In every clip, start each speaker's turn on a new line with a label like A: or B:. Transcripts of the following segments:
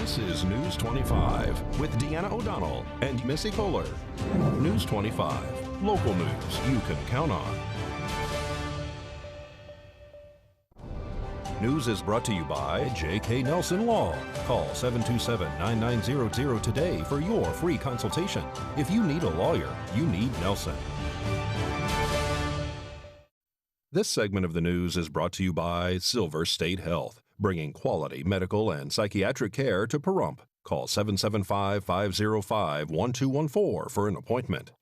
A: This is News 25 with Deanna O'Donnell and Missy Kohler. News 25, local news you can count on. News is brought to you by J.K. Nelson Law. Call 727-9900 today for your free consultation. If you need a lawyer, you need Nelson. This segment of the news is brought to you by Silver State Health, bringing quality medical and psychiatric care to Pahrump. Call 775-505-1214 for an appointment.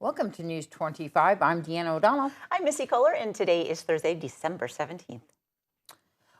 B: Welcome to News 25. I'm Deanna O'Donnell.
C: I'm Missy Kohler, and today is Thursday, December 17th.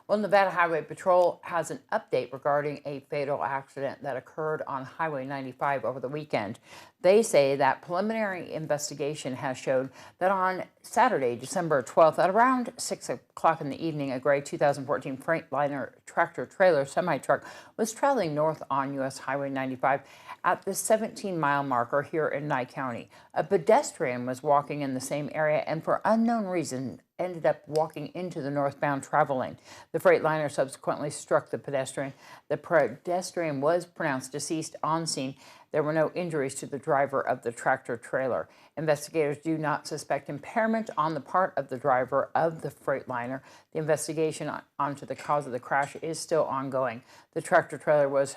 B: Well, Nevada Highway Patrol has an update regarding a fatal accident that occurred on Highway 95 over the weekend. They say that preliminary investigation has showed that on Saturday, December 12th, at around 6 o'clock in the evening, a gray 2014 Freightliner tractor-trailer semi-truck was traveling north on U.S. Highway 95 at the 17-mile marker here in Nye County. A pedestrian was walking in the same area and, for unknown reason, ended up walking into the northbound travel lane. The Freightliner subsequently struck the pedestrian. The pedestrian was pronounced deceased on scene. There were no injuries to the driver of the tractor-trailer. Investigators do not suspect impairment on the part of the driver of the Freightliner. The investigation onto the cause of the crash is still ongoing. The tractor-trailer was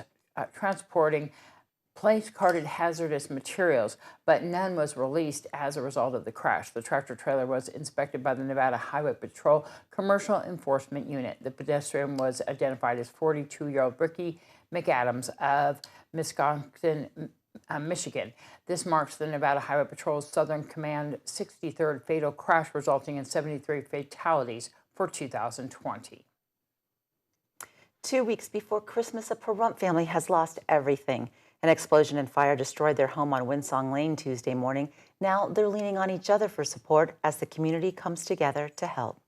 B: transporting place-carted hazardous materials, but none was released as a result of the crash. The tractor-trailer was inspected by the Nevada Highway Patrol Commercial Enforcement Unit. The pedestrian was identified as 42-year-old Ricky McAdams of Wisconsin, Michigan. This marks the Nevada Highway Patrol's Southern Command 63rd fatal crash, resulting in 73 fatalities for 2020.
C: 2 weeks before Christmas, a Pahrump family has lost everything. An explosion and fire destroyed their home on Winsong Lane Tuesday morning. Now they're leaning on each other for support as the community comes together to help.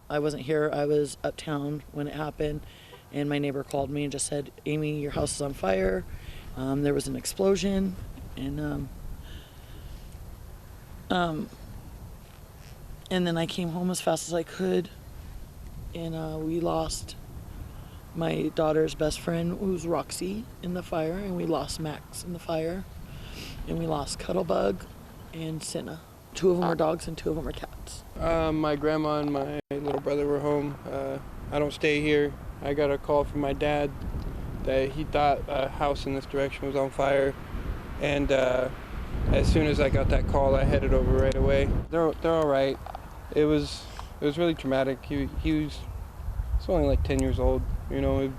D: I wasn't here. I was uptown when it happened, and my neighbor called me and just said, "Amy, your house is on fire. There was an explosion," and then I came home as fast as I could, and we lost my daughter's best friend, who's Roxy, in the fire, and we lost Max in the fire, and we lost Cuttlebug and Cinna. 2 of them were dogs and 2 of them were cats.
E: My grandma and my little brother were home. I don't stay here. I got a call from my dad that he thought a house in this direction was on fire, and as soon as I got that call, I headed over right away. They're all right. It was really traumatic. He was only like 10 years old, you know.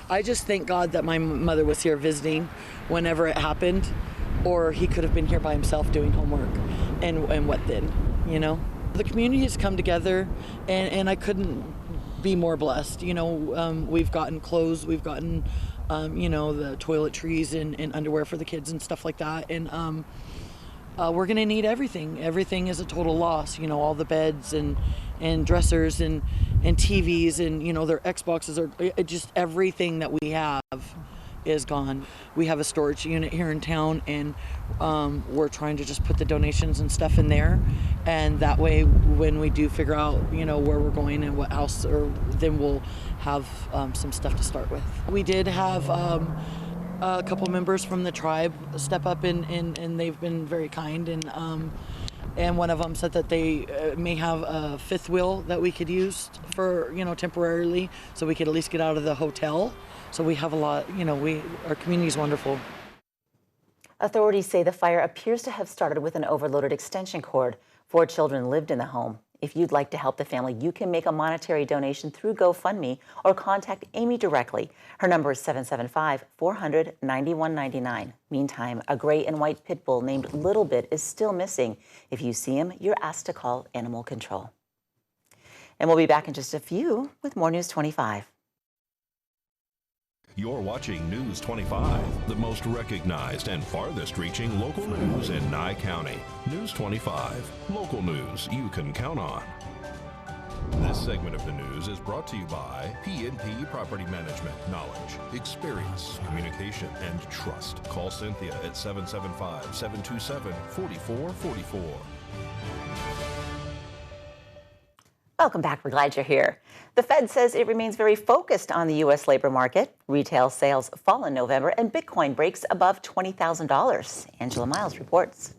D: I just thank God that my mother was here visiting whenever it happened, or he could have been here by himself doing homework, and what then, you know? The community has come together, and I couldn't be more blessed. You know, we've gotten clothes, we've gotten, you know, the toiletries and underwear for the kids and stuff like that, and we're gonna need everything. Everything is a total loss, you know, all the beds and dressers and TVs and, you know, their Xboxes, are just everything that we have is gone. We have a storage unit here in town, and we're trying to just put the donations and stuff in there, and that way when we do figure out, you know, where we're going and what house, or then we'll have some stuff to start with. We did have a couple members from the tribe step up, and they've been very kind, and one of them said that they may have a 5th wheel that we could use for, you know, temporarily, so we could at least get out of the hotel. So we have a lot, you know, our community is wonderful.
C: Authorities say the fire appears to have started with an overloaded extension cord. 4 children lived in the home. If you'd like to help the family, you can make a monetary donation through GoFundMe or contact Amy directly. Her number is 775-400-9199. Meantime, a gray and white pit bull named Little Bit is still missing. If you see him, you're asked to call Animal Control. And we'll be back in just a few with more News 25.
A: You're watching News 25, the most recognized and farthest-reaching local news in Nye County. News 25, local news you can count on. This segment of the news is brought to you by P&P Property Management. Knowledge, experience, communication, and trust. Call Cynthia at 775-727-4444.
C: Welcome back. We're glad you're here. The Fed says it remains very focused on the U.S. labor market. Retail sales fall in November, and Bitcoin breaks above $20,000. Angela Miles reports.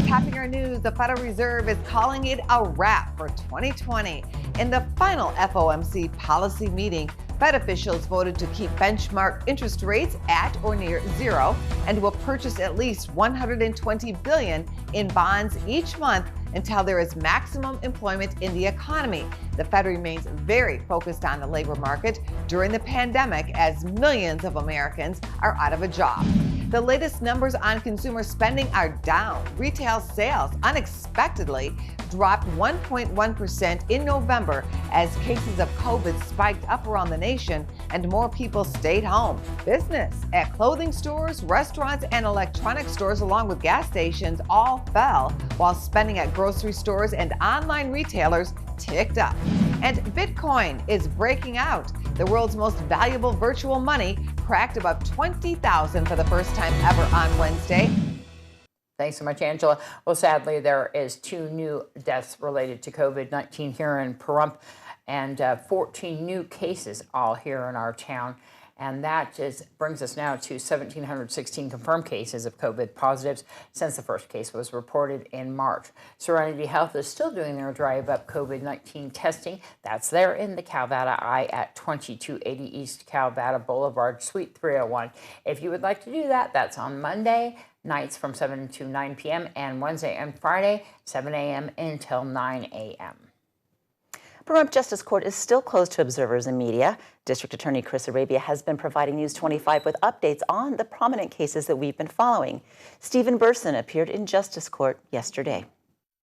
F: Tapping our news, the Federal Reserve is calling it a wrap for 2020. In the final FOMC policy meeting, Fed officials voted to keep benchmark interest rates at or near zero and will purchase at least $120 billion in bonds each month until there is maximum employment in the economy. The Fed remains very focused on the labor market during the pandemic as millions of Americans are out of a job. The latest numbers on consumer spending are down. Retail sales unexpectedly dropped 1.1% in November as cases of COVID spiked up around the nation and more people stayed home. Business at clothing stores, restaurants, and electronic stores, along with gas stations, all fell, while spending at grocery stores and online retailers ticked up. And Bitcoin is breaking out. The world's most valuable virtual money cracked above $20,000 for the first time ever on Wednesday.
B: Thanks so much, Angela. Well, sadly, there is 2 new deaths related to COVID-19 here in Pahrump and 14 new cases all here in our town. And that brings us now to 1,716 confirmed cases of COVID positives since the first case was reported in March. Serenity Health is still doing their drive-up COVID-19 testing. That's there in the Calvada Eye at 2280 East Calvada Boulevard, Suite 301. If you would like to do that, that's on Monday nights from 7 to 9 p.m. and Wednesday and Friday, 7 a.m. until 9 a.m.
C: Pahrump Justice Court is still closed to observers and media. District Attorney Chris Arabia has been providing News 25 with updates on the prominent cases that we've been following. Stephen Berson appeared in Justice Court yesterday.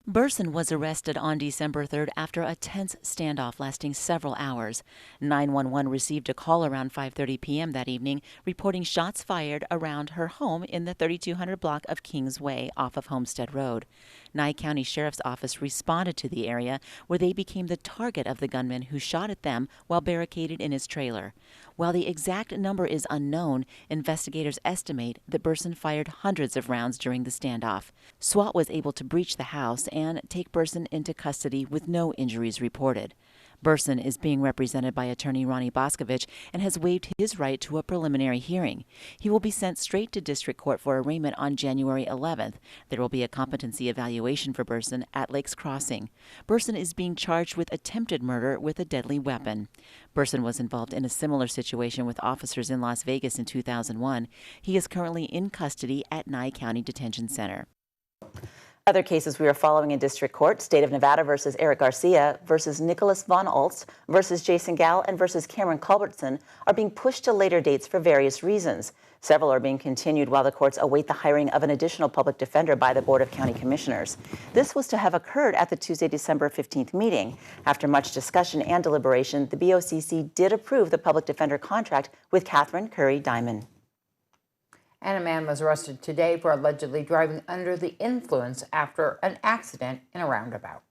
G: Berson was arrested on December 3rd after a tense standoff lasting several hours. 911 received a call around 5:30 p.m. that evening reporting shots fired around her home in the 3200 block of Kings Way off of Homestead Road. Nye County Sheriff's Office responded to the area where they became the target of the gunman who shot at them while barricaded in his trailer. While the exact number is unknown, investigators estimate that Berson fired hundreds of rounds during the standoff. SWAT was able to breach the house and take Berson into custody with no injuries reported. Berson is being represented by attorney Ronnie Boscovich and has waived his right to a preliminary hearing. He will be sent straight to district court for arraignment on January 11th. There will be a competency evaluation for Berson at Lakes Crossing. Berson is being charged with attempted murder with a deadly weapon. Berson was involved in a similar situation with officers in Las Vegas in 2001. He is currently in custody at Nye County Detention Center.
C: Other cases we are following in district court: State of Nevada versus Eric Garcia versus Nicholas Von Oltz versus Jason Gall and versus Cameron Culbertson are being pushed to later dates for various reasons. Several are being continued while the courts await the hiring of an additional public defender by the Board of County Commissioners. This was to have occurred at the Tuesday, December 15th meeting. After much discussion and deliberation, the BOCC did approve the public defender contract with Catherine Curry Diamond.
B: And a man was arrested today for allegedly driving under the influence after an accident in a roundabout.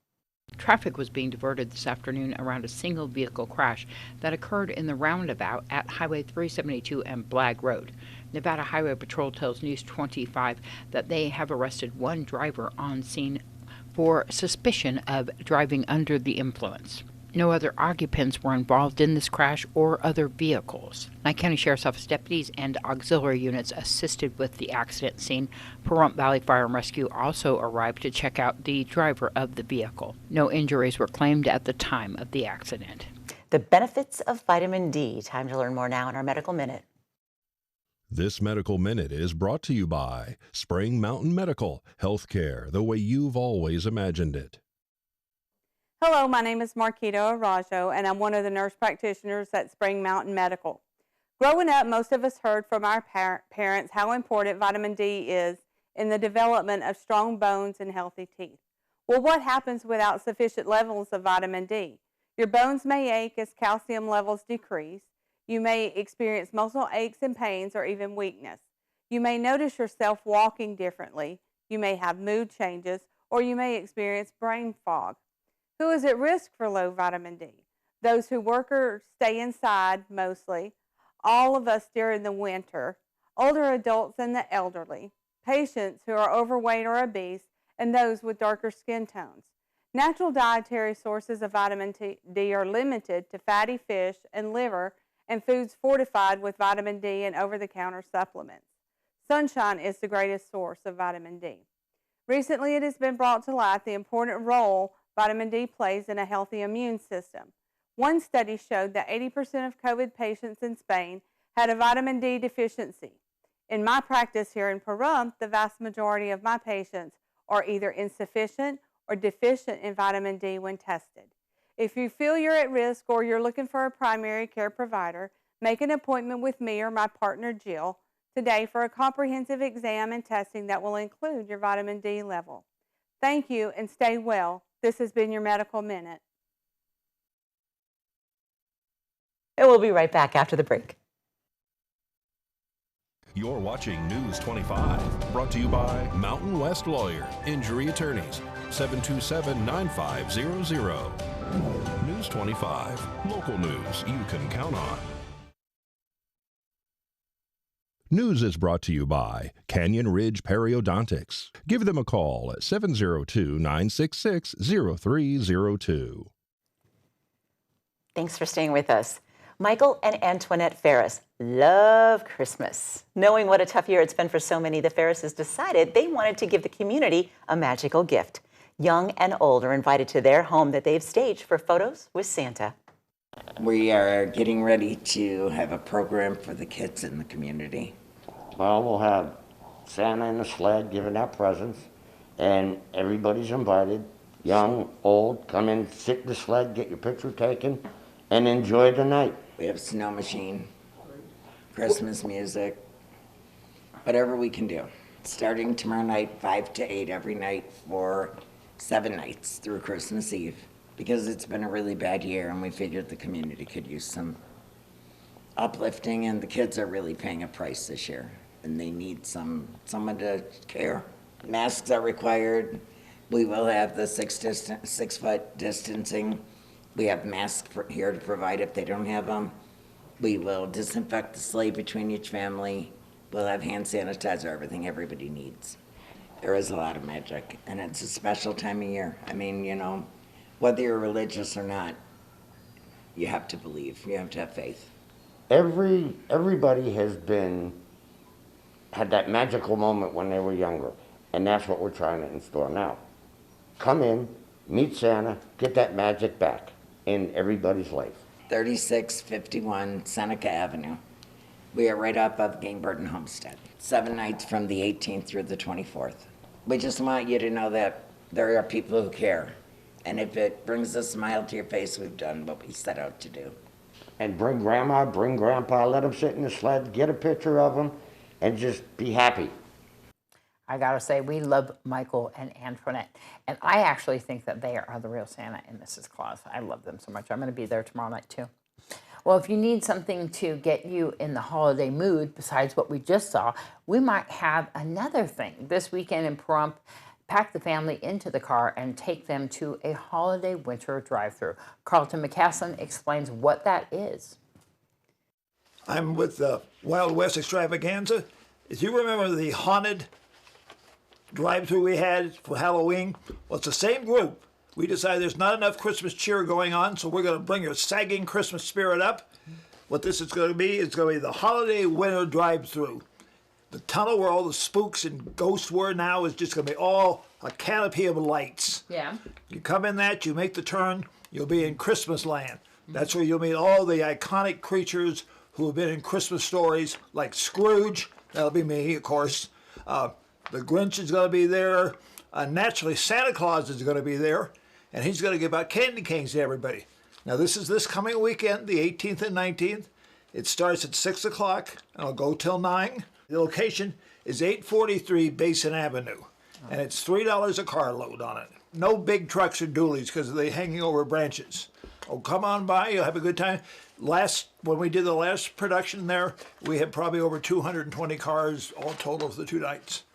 H: Traffic was being diverted this afternoon around a single vehicle crash that occurred in the roundabout at Highway 372 and Blagg Road. Nevada Highway Patrol tells News 25 that they have arrested one driver on scene for suspicion of driving under the influence. No other occupants were involved in this crash or other vehicles. Nye County Sheriff's Office deputies and auxiliary units assisted with the accident scene. Pahrump Valley Fire and Rescue also arrived to check out the driver of the vehicle. No injuries were claimed at the time of the accident.
C: The benefits of vitamin D. Time to learn more now in our Medical Minute.
A: This Medical Minute is brought to you by Spring Mountain Medical, healthcare the way you've always imagined it.
I: Hello, my name is Marquita Arajo, and I'm one of the nurse practitioners at Spring Mountain Medical. Growing up, most of us heard from our parents how important vitamin D is in the development of strong bones and healthy teeth. Well, what happens without sufficient levels of vitamin D? Your bones may ache as calcium levels decrease. You may experience muscle aches and pains or even weakness. You may notice yourself walking differently. You may have mood changes, or you may experience brain fog. Who is at risk for low vitamin D? Those who work or stay inside mostly, all of us during the winter, older adults and the elderly, patients who are overweight or obese, and those with darker skin tones. Natural dietary sources of vitamin D are limited to fatty fish and liver and foods fortified with vitamin D and over-the-counter supplements. Sunshine is the greatest source of vitamin D. Recently, it has been brought to light the important role vitamin D plays in a healthy immune system. One study showed that 80% of COVID patients in Spain had a vitamin D deficiency. In my practice here in Pahrump, the vast majority of my patients are either insufficient or deficient in vitamin D when tested. If you feel you're at risk or you're looking for a primary care provider, make an appointment with me or my partner Jill today for a comprehensive exam and testing that will include your vitamin D level. Thank you and stay well. This has been your Medical Minute.
C: And we'll be right back after the break.
A: You're watching News 25, brought to you by Mountain West Lawyer, Injury Attorneys, 727-9500. News 25, local news you can count on. News is brought to you by Canyon Ridge Periodontics. Give them a call at 702-966-0302.
C: Thanks for staying with us. Michael and Antoinette Ferris love Christmas. Knowing what a tough year it's been for so many, the Ferrises decided they wanted to give the community a magical gift. Young and old are invited to their home that they've staged for photos with Santa.
J: We are getting ready to have a program for the kids in the community.
K: Well, we'll have Santa in the sled giving out presents, and everybody's invited. Young, old, come in, sit in the sled, get your picture taken, and enjoy the night.
J: We have a snow machine, Christmas music, whatever we can do. Starting tomorrow night, 5 to 8 every night for 7 nights through Christmas Eve. Because it's been a really bad year and we figured the community could use some uplifting, and the kids are really paying a price this year and they need someone to care. Masks are required. We will have the 6 foot distancing. We have masks here to provide if they don't have them. We will disinfect the sleigh between each family. We'll have hand sanitizer, everything everybody needs. There is a lot of magic, and it's a special time of year. I mean, you know, whether you're religious or not, you have to believe, you have to have faith.
K: Everybody has had that magical moment when they were younger, and that's what we're trying to install now. Come in, meet Santa, get that magic back in everybody's life.
J: 3651 Seneca Avenue. We are right up of Gainburton Homestead. 7 nights from the 18th through the 24th. We just want you to know that there are people who care. And if it brings a smile to your face, we've done what we set out to do.
K: And bring grandma, bring grandpa, let them sit in the sled, get a picture of them, and just be happy.
B: I gotta say, we love Michael and Antoinette. And I actually think that they are the real Santa and Mrs. Claus. I love them so much. I'm gonna be there tomorrow night too. Well, if you need something to get you in the holiday mood, besides what we just saw, we might have another thing. This weekend in Pahrump, pack the family into the car and take them to a holiday winter drive-thru. Carlton McCaslin explains what that is.
L: I'm with the Wild West Extravaganza. If you remember the haunted drive-thru we had for Halloween, well, it's the same group. We decided there's not enough Christmas cheer going on, so we're going to bring your sagging Christmas spirit up. What this is going to be, it's going to be the holiday winter drive-thru. The tunnel where all the spooks and ghosts were now is just going to be all a canopy of lights.
B: Yeah.
L: You come in that, you make the turn, you'll be in Christmas land. That's where you'll meet all the iconic creatures who have been in Christmas stories, like Scrooge. That'll be me, of course. The Grinch is going to be there. Naturally, Santa Claus is going to be there, and he's going to give out candy canes to everybody. Now, this is this coming weekend, the 18th and 19th. It starts at 6 o'clock, and it'll go till 9. The location is 843 Basin Avenue, and it's $3 a carload on it. No big trucks or dualies because they're hanging over branches. Oh, come on by, you'll have a good time. When we did the last production there, we had probably over 220 cars all total for the 2 nights.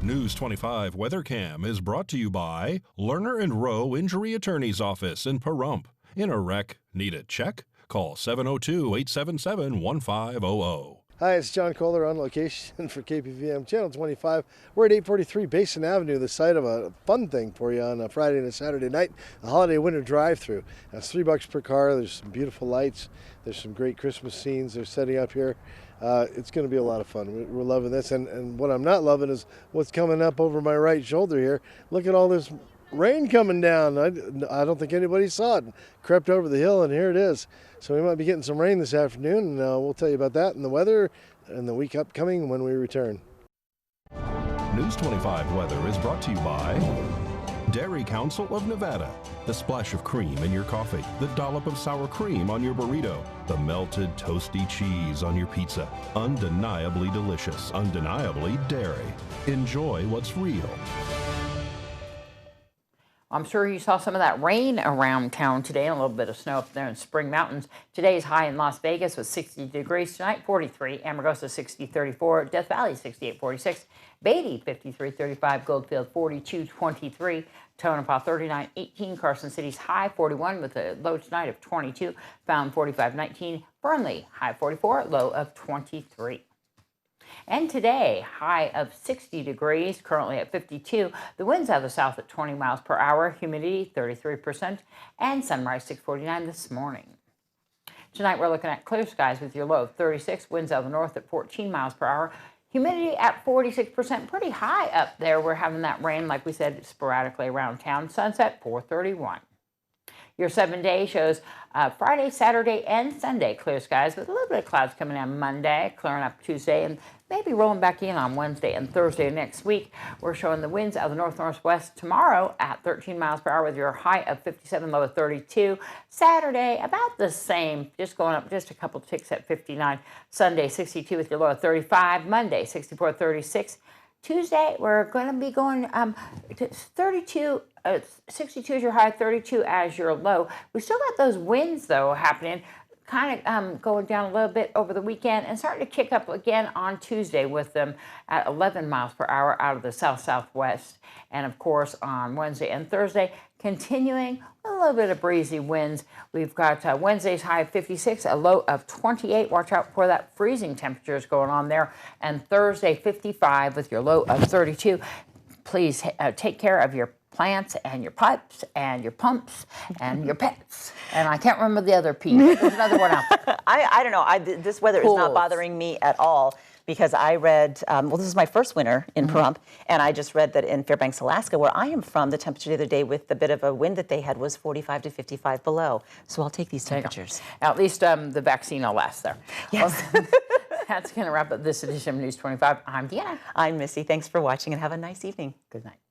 A: News 25 WeatherCam is brought to you by Lerner and Rowe Injury Attorney's Office in Pahrump. In a wreck, need a check? Call 702-877-1500.
M: Hi, it's John Kohler on location for KPVM Channel 25. We're at 843 Basin Avenue, the site of a fun thing for you on a Friday and a Saturday night, a holiday winter drive-through. It's $3 per car. There's some beautiful lights. There's some great Christmas scenes they're setting up here. It's going to be a lot of fun. We're loving this. And what I'm not loving is what's coming up over my right shoulder here. Look at all this rain coming down. I don't think anybody saw it. Crept over the hill, and here it is. So we might be getting some rain this afternoon, and we'll tell you about that and the weather and the week upcoming when we return.
A: News 25 weather is brought to you by Dairy Council of Nevada. The splash of cream in your coffee, the dollop of sour cream on your burrito, the melted toasty cheese on your pizza. Undeniably delicious, undeniably dairy. Enjoy what's real.
B: I'm sure you saw some of that rain around town today, and a little bit of snow up there in Spring Mountains. Today's high in Las Vegas was 60 degrees. Tonight, 43. Amargosa, 60-34. Death Valley, 68-46. Beatty, 53-35. Goldfield, 42-23. Tonopah, 39-18. Carson City's high, 41, with a low tonight of 22. Found, 45-19. Burnley, high 44, low of 23. And today, high of 60 degrees, currently at 52. The winds out of the south at 20 miles per hour, humidity 33%, and sunrise 6:49 this morning. Tonight, we're looking at clear skies with your low of 36, winds out of the north at 14 miles per hour, humidity at 46%, pretty high up there. We're having that rain, like we said, sporadically around town. Sunset 4:31. Your 7-day shows Friday, Saturday, and Sunday clear skies with a little bit of clouds coming in Monday, clearing up Tuesday, and maybe rolling back in on Wednesday and Thursday next week. We're showing the winds out of the north-northwest tomorrow at 13 miles per hour with your high of 57, low of 32. Saturday, about the same, just going up just a couple ticks at 59. Sunday, 62 with your low of 35. Monday, 64, 36. Tuesday, we're going to be going to 32, 62 is your high, 32 as your low. We still got those winds, though, happening, kind of going down a little bit over the weekend and starting to kick up again on Tuesday with them at 11 miles per hour out of the south-southwest. And, of course, on Wednesday and Thursday, continuing a little bit of breezy winds. We've got Wednesday's high of 56, a low of 28. Watch out for that freezing temperatures going on there. And Thursday, 55 with your low of 32. Please take care of your plants and your pipes and your pumps and your pets. And I can't remember the other P. There's another one out there.
C: I don't know. This weather is not bothering me at all. Because I read, well, this is my first winter in Pahrump, and I just read that in Fairbanks, Alaska, where I am from, the temperature the other day with the bit of a wind that they had was 45 to 55 below. So I'll take these temperatures.
B: At least the vaccine will last there.
C: Yes.
B: Well, that's going to wrap up this edition of News 25. I'm Deanna.
C: I'm Missy. Thanks for watching, and have a nice evening.
B: Good night.